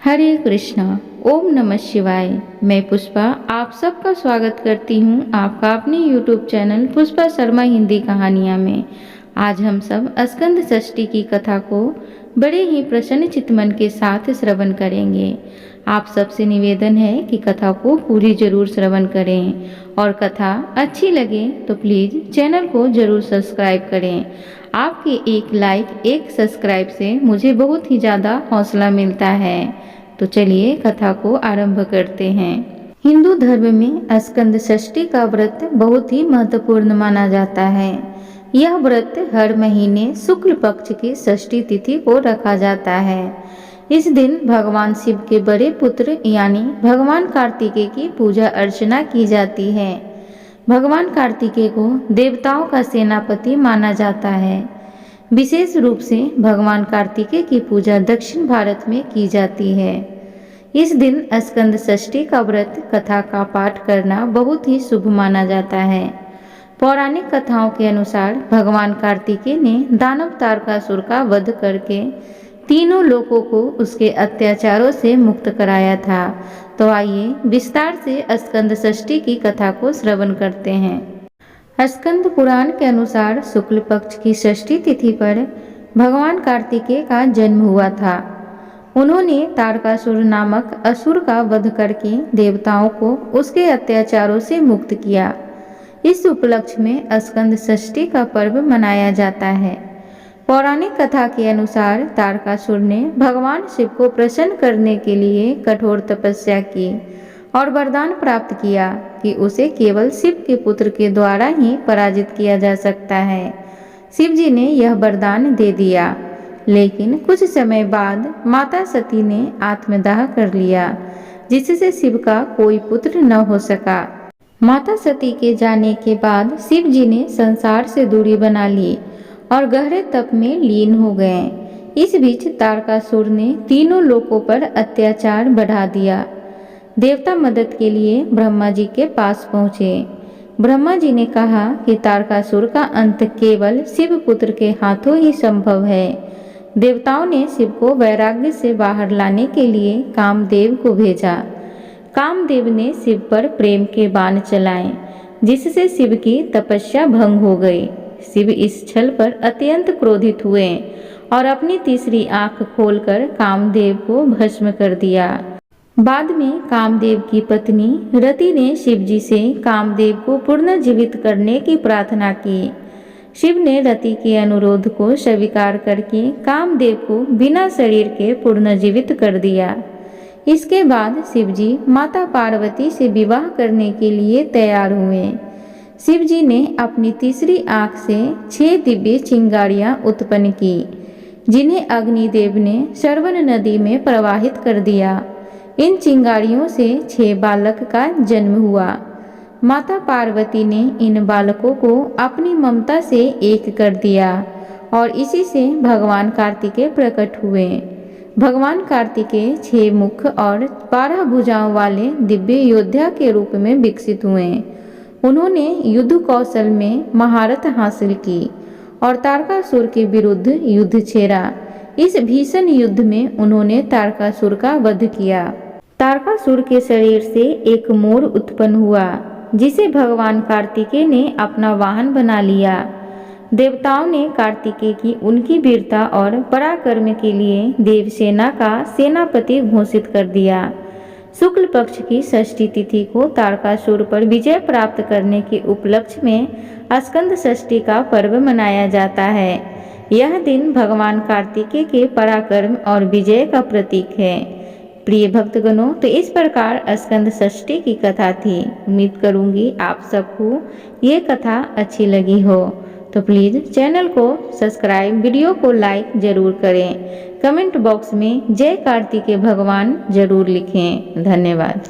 हरे कृष्णा। ओम नमः शिवाय। मैं पुष्पा आप सबका स्वागत करती हूँ आपका अपने YouTube चैनल पुष्पा शर्मा हिंदी कहानियाँ में। आज हम सब स्कंद षष्ठी की कथा को बड़े ही प्रसन्न चित्तमन के साथ श्रवण करेंगे। आप सबसे निवेदन है कि कथा को पूरी जरूर श्रवण करें और कथा अच्छी लगे तो प्लीज़ चैनल को जरूर सब्सक्राइब करें। आपके एक लाइक एक सब्सक्राइब से मुझे बहुत ही ज़्यादा हौसला मिलता है। तो चलिए कथा को आरंभ करते हैं। हिंदू धर्म में स्कंद षष्ठी का व्रत बहुत ही महत्वपूर्ण माना जाता है। यह व्रत हर महीने शुक्ल पक्ष की षष्ठी तिथि को रखा जाता है। इस दिन भगवान शिव के बड़े पुत्र यानी भगवान कार्तिकेय की पूजा अर्चना की जाती है। भगवान कार्तिकेय को देवताओं का सेनापति माना जाता है। विशेष रूप से भगवान कार्तिकेय की पूजा दक्षिण भारत में की जाती है। इस दिन स्कंद षष्ठी का व्रत कथा का पाठ करना बहुत ही शुभ माना जाता है। पौराणिक कथाओं के अनुसार भगवान कार्तिकेय ने दानव तारकासुर का वध करके तीनों लोगों को उसके अत्याचारों से मुक्त कराया था। तो आइए विस्तार से स्कंद षष्ठी की कथा को श्रवण करते हैं। स्कंद पुराण के अनुसार शुक्ल पक्ष की षष्ठी तिथि पर भगवान कार्तिकेय का जन्म हुआ था। उन्होंने तारकासुर नामक असुर का वध करके देवताओं को उसके अत्याचारों से मुक्त किया। इस उपलक्ष्य में स्कंद षष्ठी का पर्व मनाया जाता है। पौराणिक कथा के अनुसार तारकासुर ने भगवान शिव को प्रसन्न करने के लिए कठोर तपस्या की और वरदान प्राप्त किया कि उसे केवल शिव के पुत्र के द्वारा ही पराजित किया जा सकता है। शिव जी ने यह वरदान दे दिया, लेकिन कुछ समय बाद माता सती ने आत्मदाह कर लिया, जिससे शिव का कोई पुत्र न हो सका। माता सती के जाने के बाद शिव जी ने संसार से दूरी बना ली और गहरे तप में लीन हो गए। इस बीच तारकासुर ने तीनों लोकों पर अत्याचार बढ़ा दिया। देवता मदद के लिए ब्रह्मा जी के पास पहुँचे। ब्रह्मा जी ने कहा कि तारकासुर का अंत केवल शिव पुत्र के हाथों ही संभव है। देवताओं ने शिव को वैराग्य से बाहर लाने के लिए कामदेव को भेजा। कामदेव ने शिव पर प्रेम के बाण चलाए, जिससे शिव की तपस्या भंग हो गई। शिव इस छल पर अत्यंत क्रोधित हुए और अपनी तीसरी आंख खोलकर कामदेव को भस्म कर दिया। बाद में कामदेव की पत्नी रति ने शिव जी से कामदेव को पुनर्जीवित करने की प्रार्थना की। शिव ने रति के अनुरोध को स्वीकार करके कामदेव को बिना शरीर के पुनर्जीवित कर दिया। इसके बाद शिव जी माता पार्वती से विवाह करने के लिए तैयार हुए। शिव जी ने अपनी तीसरी आंख से 6 दिव्य चिंगारियां उत्पन्न की, जिन्हें अग्निदेव ने श्रवण नदी में प्रवाहित कर दिया। इन चिंगारियों से 6 बालक का जन्म हुआ। माता पार्वती ने इन बालकों को अपनी ममता से एक कर दिया और इसी से भगवान कार्तिकेय प्रकट हुए। भगवान कार्तिकेय 6 मुख और 12 भुजाओं वाले दिव्य योद्धा के रूप में विकसित हुए। उन्होंने युद्ध कौशल में महारत हासिल की और तारकासुर के विरुद्ध युद्ध छेड़ा। इस भीषण युद्ध में उन्होंने तारकासुर का वध किया। तारकासुर के शरीर से एक मोर उत्पन्न हुआ, जिसे भगवान कार्तिकेय ने अपना वाहन बना लिया। देवताओं ने कार्तिकेय की उनकी वीरता और पराक्रम के लिए देवसेना का सेनापति घोषित कर दिया। शुक्ल पक्ष की षष्ठी तिथि को तारकासुर पर विजय प्राप्त करने के उपलक्ष्य में स्कंद षष्ठी का पर्व मनाया जाता है। यह दिन भगवान कार्तिकेय के पराक्रम और विजय का प्रतीक है। प्रिय भक्तगणों, तो इस प्रकार स्कंद षष्ठी की कथा थी। उम्मीद करूंगी आप सबको ये कथा अच्छी लगी हो। तो प्लीज़ चैनल को सब्सक्राइब, वीडियो को लाइक जरूर करें। कमेंट बॉक्स में जय कार्तिकेय भगवान जरूर लिखें। धन्यवाद।